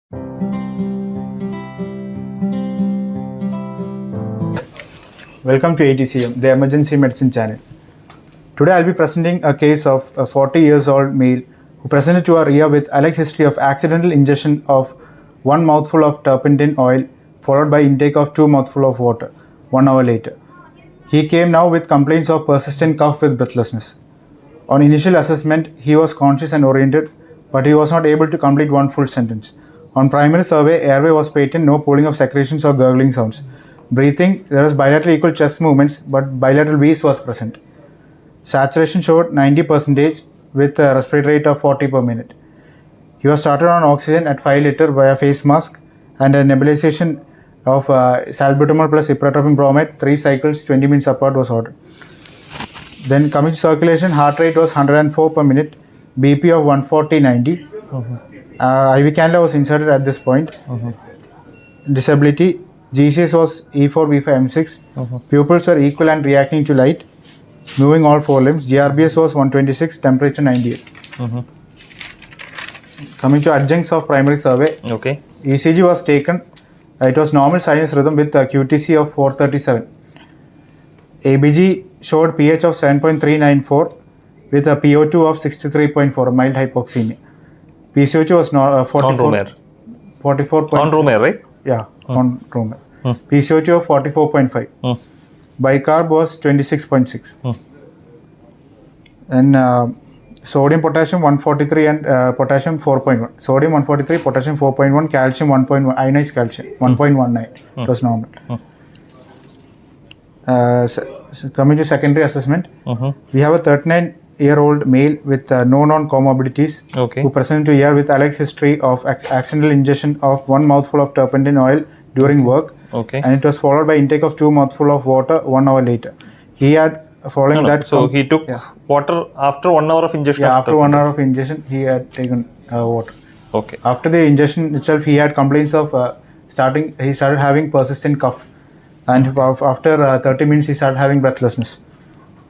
Welcome to AETCM, the Emergency Medicine Channel. Today I'll be presenting a case of a 40 years old male who presented to our ER with alleged history of accidental ingestion of 1 mouthful of turpentine oil followed by intake of 2 mouthful of water 1 hour later. He came now with complaints of persistent cough with breathlessness. On initial assessment, he was conscious and oriented, but he was not able to complete one full sentence. On primary survey, airway was patent, no pooling of secretions or gurgling sounds. Breathing, there was bilateral equal chest movements, but bilateral wheeze was present. Saturation showed 90% with a respiratory rate of 40 per minute. He was started on oxygen at 5 liter via face mask and a nebulization of salbutamol plus ipratropium bromide, 3 cycles, 20 minutes apart was ordered. Then coming to circulation, heart rate was 104 per minute, BP of 140/90. IV cannula was inserted at this point. Disability, GCS was E4, V5, M6. Pupils were equal and reacting to light, moving all 4 limbs. GRBS was 126, temperature 98. Coming to adjuncts of primary survey, ECG was taken. It was normal sinus rhythm with a QTC of 437. ABG showed pH of 7.394 with a PO2 of 63.4, mild hypoxemia. PCO2 was 44. On room air, right? Yeah, on room air. PCO2 of 44.5. Bicarb was 26.6. And sodium, potassium 143 and potassium 4.1. Sodium 143, potassium 4.1, calcium 1.1, ionized calcium 1.19. It was normal. So coming to secondary assessment, we have a 39-year-old male with no known comorbidities who presented to ER with alleged history of accidental ingestion of 1 mouthful of turpentine oil during work, and it was followed by intake of 2 mouthful of water 1 hour later. He had following that. So he took water after 1 hour of ingestion. Yeah, after 1 hour of ingestion, he had taken water. After the ingestion itself, he had complaints of he started having persistent cough. And after 30 minutes, he started having breathlessness.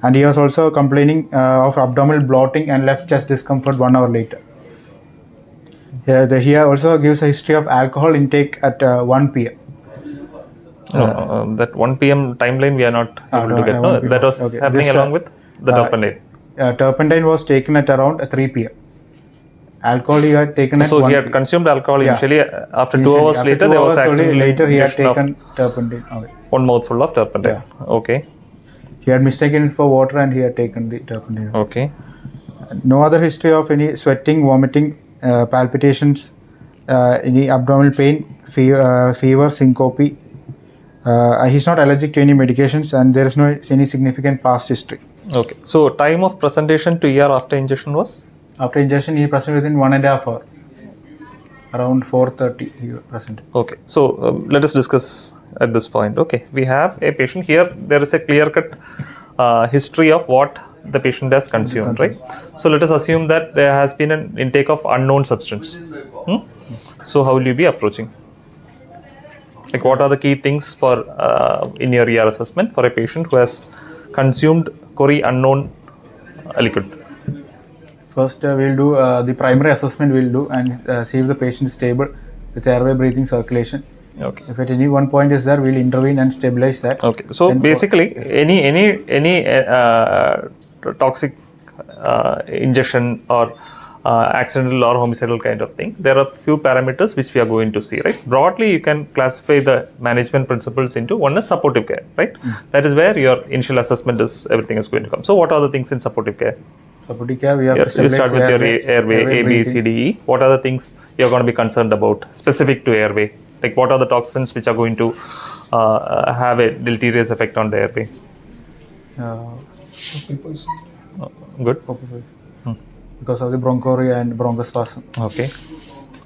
And he was also complaining of abdominal bloating and left chest discomfort 1 hour later. He also gives a history of alcohol intake at 1 p.m. That 1 p.m. timeline we are not able to get. No, that was happening along with the turpentine. Turpentine was taken at around 3 p.m. Alcohol he had taken at 1 he had consumed alcohol initially. After 2 hours later, there was accidentally later he had taken turpentine. 1 mouthful of turpentine. He had mistaken it for water and he had taken the turpentine. No other history of any sweating, vomiting, palpitations, any abdominal pain, fever, syncope. He's not allergic to any medications and there is no any significant past history. So time of presentation to ER after ingestion was? After ingestion, he presented within 1.5 hours. Around 4:30 he presented. So let us discuss at this point. We have a patient here. There is a clear-cut history of what the patient has consumed, right? So let us assume that there has been an intake of unknown substance. So how will you be approaching? Like what are the key things for in your ER assessment for a patient who has consumed Cori unknown liquid? First, we'll do the primary assessment. We'll do and see if the patient is stable with airway, breathing, circulation. If at any one point is there, we'll intervene and stabilize that. So then basically, any toxic ingestion or accidental or homicidal kind of thing, there are few parameters which we are going to see, right? Broadly, you can classify the management principles into one is supportive care, right? That is where your initial assessment is, everything is going to come. So what are the things in supportive care? Supportive care, we have to you start with your airway, A, B, C, D, E. What are the things you're going to be concerned about specific to airway? Like what are the toxins which are going to have a deleterious effect on the airway? Good. Because of the bronchoria and bronchospasm.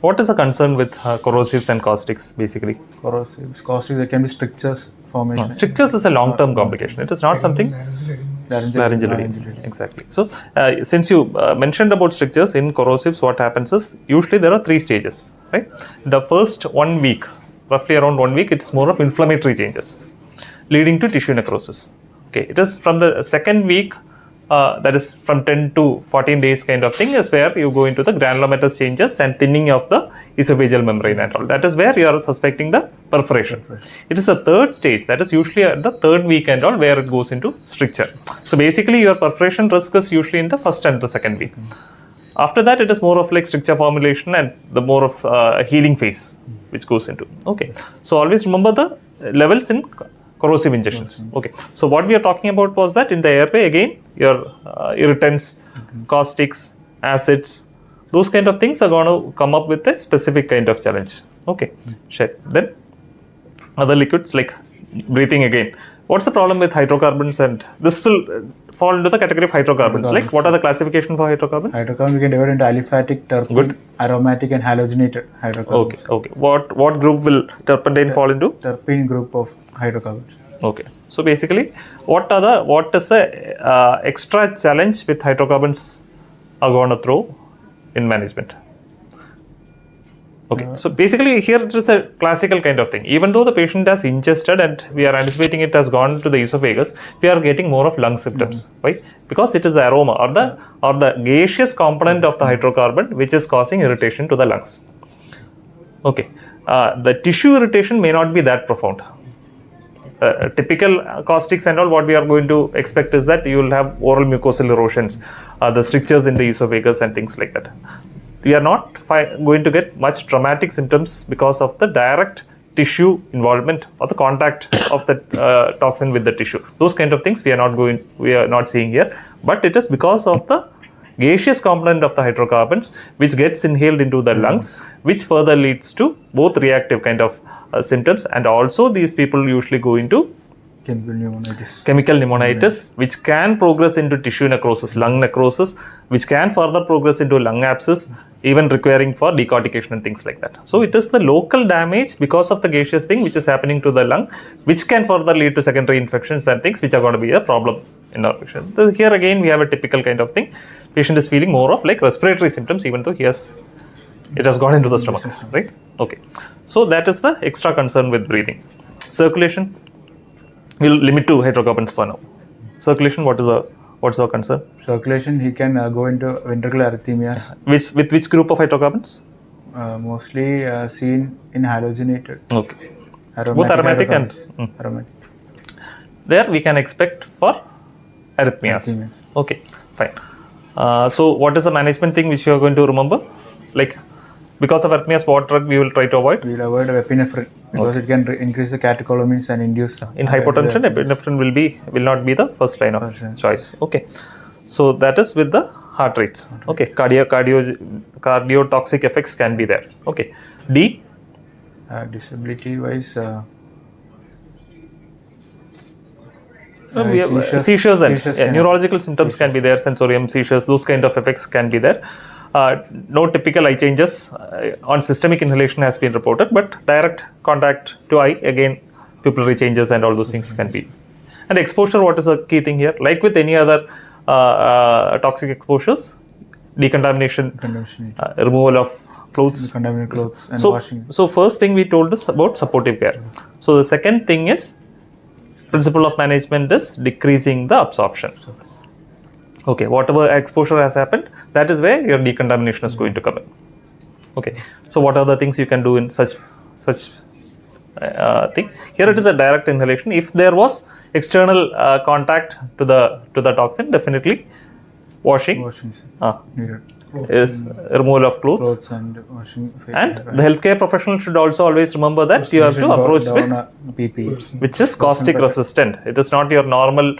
What is the concern with corrosives and caustics basically? Corrosives, caustics, there can be strictures formation. Strictures is a long-term complication. It is not something. Laryngeal edema. Exactly. So, since you mentioned about strictures in corrosives, what happens is usually there are 3 stages, right? The first 1 week, roughly around 1 week, it's more of inflammatory changes leading to tissue necrosis. It is from the second week that is from 10 to 14 days kind of thing, is where you go into the granulomatous changes and thinning of the esophageal membrane and all. That is where you are suspecting the perforation. It is the third stage, that is usually at the third week and all, where it goes into stricture. So basically your perforation risk is usually in the first and the second week. After that, it is more of like stricture formulation and the more of healing phase which goes into. Okay, so always remember the levels in corrosive ingestions. Okay, so what we are talking about was that in the airway, again, your irritants, caustics, acids, those kind of things are going to come up with a specific kind of challenge. Okay, sure. Then other liquids like breathing again. What's the problem with hydrocarbons? And this will fall into the category of hydrocarbons. Like, what are the classification for hydrocarbons? Hydrocarbons we can divide into aliphatic, terpene, aromatic, and halogenated hydrocarbons. Okay. What group will turpentine fall into? Terpene group of hydrocarbons. Okay. So basically, what is the extra challenge with hydrocarbons are going to throw in management? Okay, so basically here it is a classical kind of thing. Even though the patient has ingested and we are anticipating it has gone to the esophagus, we are getting more of lung symptoms. Why? Because it is the aroma or the gaseous component of the hydrocarbon which is causing irritation to the lungs. Okay, the tissue irritation may not be that profound. Typical caustics and all, what we are going to expect is that you will have oral mucosal erosions, the strictures in the esophagus and things like that. We are not going to get much traumatic symptoms because of the direct tissue involvement or the contact of the toxin with the tissue. Those kind of things we are not seeing here, but it is because of the gaseous component of the hydrocarbons which gets inhaled into the lungs, which further leads to both reactive kind of symptoms, and also these people usually go into chemical pneumonitis, which can progress into tissue necrosis, lung necrosis, which can further progress into lung abscess, even requiring for decortication and things like that. So it is the local damage because of the gaseous thing which is happening to the lung, which can further lead to secondary infections and things which are going to be a problem in our patient. So here again we have a typical kind of thing. Patient is feeling more of like respiratory symptoms, even though it has gone into the stomach, right? Okay. So that is the extra concern with breathing. Circulation, we'll limit to hydrocarbons for now. Circulation, what's our concern? Circulation, he can go into ventricular arrhythmias. With which group of hydrocarbons? Mostly seen in halogenated. Okay. Both aromatic and aromatic. There we can expect for arrhythmias. Okay, fine. So what is the management thing which you are going to remember? Like, because of arrhythmias, what drug we will try to avoid? We will avoid epinephrine because it can increase the catecholamines and induce. In hypotension, epinephrine will not be the first line of choice. Okay, so that is with the heart rates. Okay, cardiotoxic effects can be there. Okay, D. Disability wise. We have seizures and neurological symptoms can be there, sensorium, seizures, those kind of effects can be there. No typical eye changes on systemic inhalation has been reported, but direct contact to eye, again, pupillary changes and all those things can be. And exposure, what is the key thing here? Like with any other toxic exposures, decontamination, removal of clothes. Contaminated clothes and washing. So first thing we told us about supportive care. So the second thing is, principle of management is decreasing the absorption. Okay, whatever exposure has happened, that is where your decontamination is going to come in. Okay, so what are the things you can do in such thing? Here it is a direct inhalation. If there was external contact to the toxin, definitely washing needed. Is removal of clothes and washing. And the healthcare professional should also always remember that you have to approach with PPE, which is caustic resistant. It is not your normal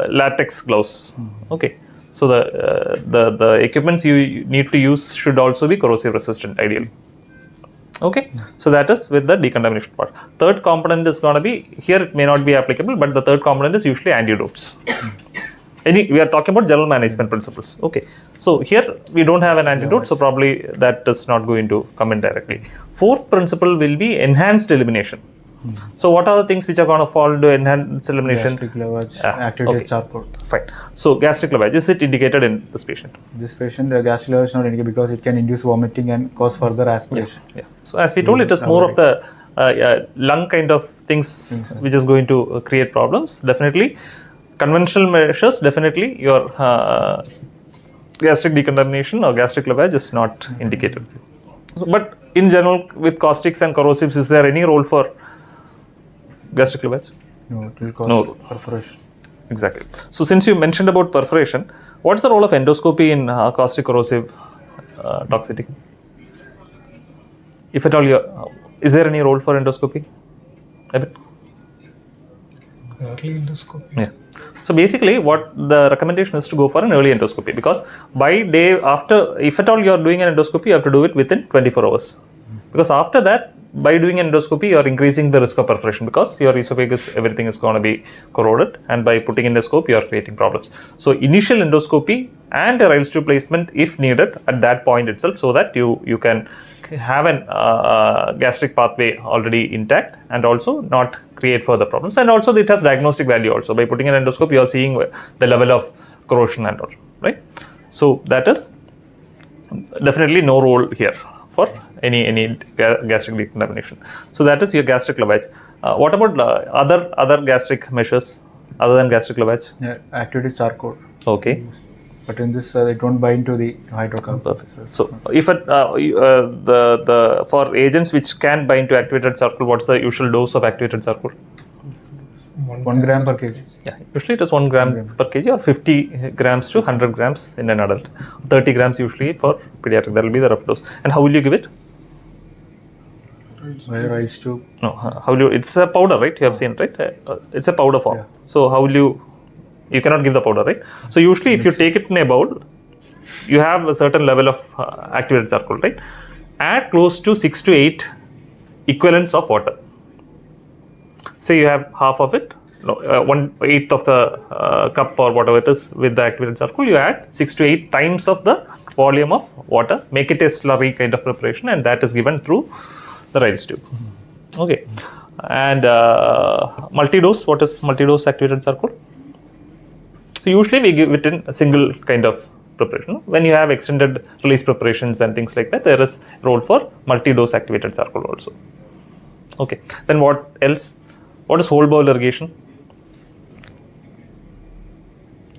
latex gloves. Okay, so the equipments you need to use should also be corrosive resistant, ideally. Okay, so that is with the decontamination part. Third component is going to be, here it may not be applicable, but the third component is usually antidotes. We are talking about general management principles. Okay, so here we don't have an antidote, so probably that is not going to come in directly. Fourth principle will be enhanced elimination. So what are the things which are going to fall into enhanced elimination? Gastric lavage, activated charcoal. Fine. So gastric lavage, is it indicated in this patient? This patient, gastric lavage is not indicated because it can induce vomiting and cause further aspiration. Yeah. So as we told, it is more of the lung kind of things which is going to create problems. Definitely conventional measures, definitely your gastric decontamination or gastric lavage is not indicated. So, but in general, with caustics and corrosives, is there any role for gastric lavage? No, it will cause No. perforation. Exactly. So, since you mentioned about perforation, what's the role of endoscopy in caustic corrosive toxicity? If at all, is there any role for endoscopy? A bit. Early endoscopy. Yeah. So basically, what the recommendation is to go for an early endoscopy, because by day after, if at all you are doing an endoscopy, you have to do it within 24 hours. Because after that, by doing an endoscopy, you are increasing the risk of perforation, because your esophagus, everything is going to be corroded, and by putting in the scope, you are creating problems. So initial endoscopy and a Riles tube placement if needed at that point itself, so that you can have an gastric pathway already intact and also not create further problems. And also it has diagnostic value also. By putting an endoscope, you are seeing the level of corrosion and all, right? So that is definitely no role here for any gastric decontamination. So that is your gastric lavage. What about other gastric measures other than gastric lavage? Yeah, activated charcoal. Okay. But in this, it won't bind to the hydrocarbon. Perfect. So, if for agents which can bind to activated charcoal, what's the usual dose of activated charcoal? 1 gram per kg. Yeah, usually it is 1 gram per kg, or 50 grams to 100 grams in an adult. 30 grams usually for pediatric. That will be the rough dose. And how will you give it? Via Riles tube. No, how will you? It's a powder, right? You have seen, right? It's a powder form. Yeah. So how will you? You cannot give the powder, right? So usually, if you take it in a bowl, you have a certain level of activated charcoal, right? Add close to 6 to 8 equivalents of water. Say you have half of it, 1/8 of the cup or whatever it is with the activated charcoal. You add 6 to 8 times of the volume of water. Make it a slurry kind of preparation, and that is given through the Riles tube. Okay, and multi-dose. What is multi-dose activated charcoal? So usually we give it in a single kind of preparation. When you have extended release preparations and things like that, there is role for multi-dose activated charcoal also. Okay. Then what else? What is whole boil irrigation?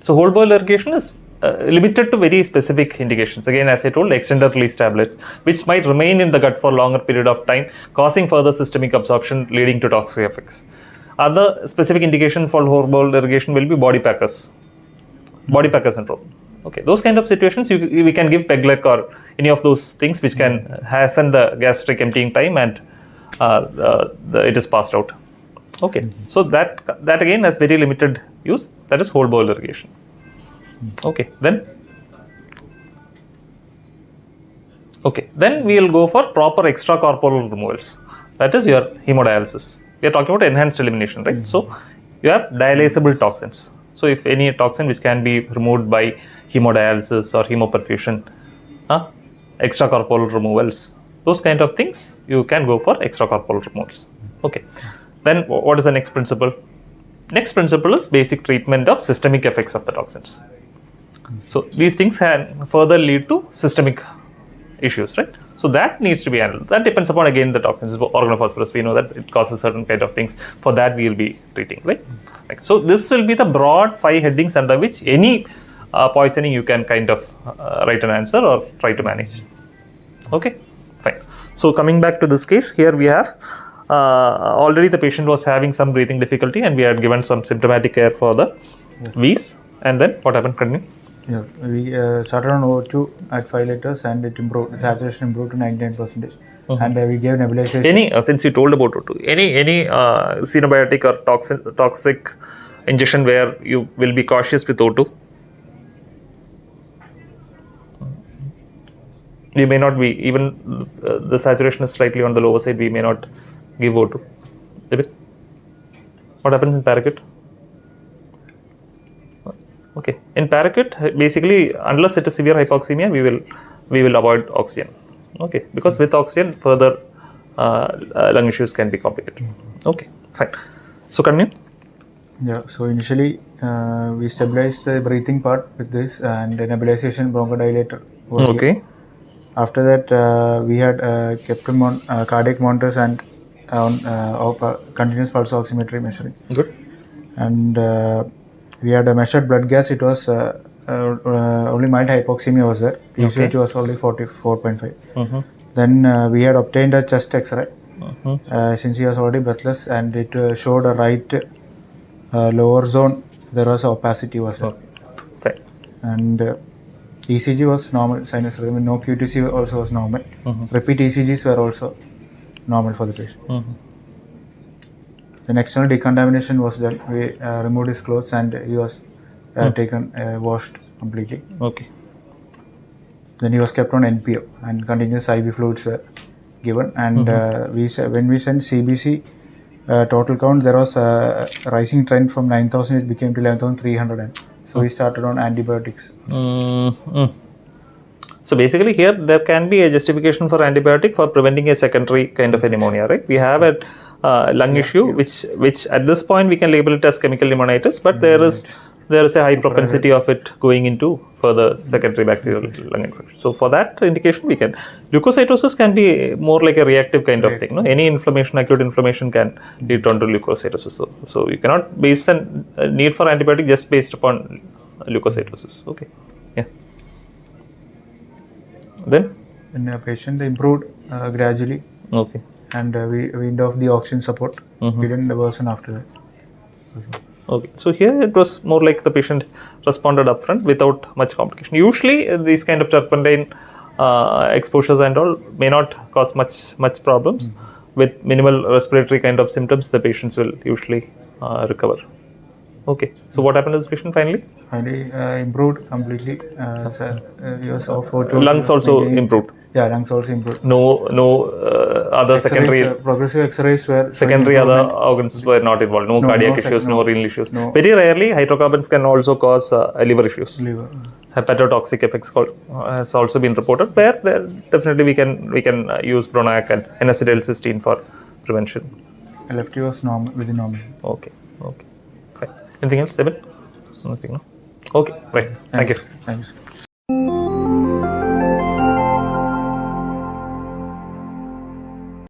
So whole boil irrigation is limited to very specific indications. Again, as I told, extended release tablets, which might remain in the gut for longer period of time, causing further systemic absorption, leading to toxic effects. Other specific indication for whole boil irrigation will be body packers syndrome. Okay, those kind of situations we can give Pegleg or any of those things which can hasten the gastric emptying time, and it is passed out. Okay, so that again has very limited use. That is whole boil irrigation. Okay, then we will go for proper extracorporeal removals. That is your hemodialysis. We are talking about enhanced elimination, right? So you have dialysable toxins. So if any toxin which can be removed by hemodialysis or hemoperfusion, extracorporeal removals, those kind of things, you can go for extracorporeal removals. Okay. Then what is the next principle? Next principle is basic treatment of systemic effects of the toxins. So these things can further lead to systemic issues, right? So that needs to be handled. That depends upon, again, the toxins. Organophosphorus, we know that it causes certain kind of things. For that we will be treating, right? So this will be the broad 5 headings under which any poisoning you can kind of write an answer or try to manage. Okay, fine. So coming back to this case, here we have already the patient was having some breathing difficulty, and we had given some symptomatic care for the V's. And then what happened? Continue. Yeah, we started on O2 at 5 liters, and it improved. Saturation improved to 99%. And we gave nebulization. Since you told about O2, any xenobiotic or toxic injection where you will be cautious with O2? We may not be, even the saturation is slightly on the lower side, we may not give O2. What happens in paracut? Okay, in paracut, basically, unless it is severe hypoxemia, we will avoid oxygen. Okay, because with oxygen, further lung issues can be complicated. Okay, fine. So continue. Yeah, so initially we stabilized the breathing part with this, and the nebulization bronchodilator. Okay. After that, we had kept him on cardiac monitors and on continuous pulse oximetry measuring. Good. And We had a measured blood gas. It was only mild hypoxemia was there. PCOH was only 44.5. Then we had obtained a chest X-ray since he was already breathless, and it showed a right lower zone. There was opacity was there. Fine. And ECG was normal. Sinus rhythm. No QTC also was normal. Repeat ECGs were also normal for the patient. Then external decontamination was done. We removed his clothes and he was taken washed completely. Okay. Then he was kept on NPO and continuous IV fluids were given. And when we sent CBC total count, there was a rising trend from 9,000. It became to 11,300. So we started on antibiotics. So basically here there can be a justification for antibiotic for preventing a secondary kind of a pneumonia, right? We have a lung issue which at this point we can label it as chemical pneumonitis, but there is a high propensity of it going into further secondary bacterial lung infection. So for that indication we can, leukocytosis can be more like a reactive kind of thing. No? Any inflammation, acute inflammation can lead on to leukocytosis. So you cannot base a need for antibiotic just based upon leukocytosis. Okay, yeah. Then the patient improved gradually. Okay. And we weaned off the oxygen support. We didn't worsen after that. Okay, so here it was more like the patient responded upfront without much complication. Usually these kind of turpentine exposures and all may not cause much problems. With minimal respiratory kind of symptoms, the patients will usually recover. Okay, so what happened to this patient finally? Finally improved completely. He was off for lungs also improved. Yeah, lungs also improved. No other secondary progressive X-rays were secondary other organs were not involved. No cardiac issues, no renal issues. Very rarely hydrocarbons can also cause liver issues. Hepatotoxic effects has also been reported. Where there definitely we can use Bronac and N-acetylcysteine for prevention. LFT was normal, within normal. Okay. Fine. Anything else, Evan? Nothing, no? Okay, right. Thank you. Thanks.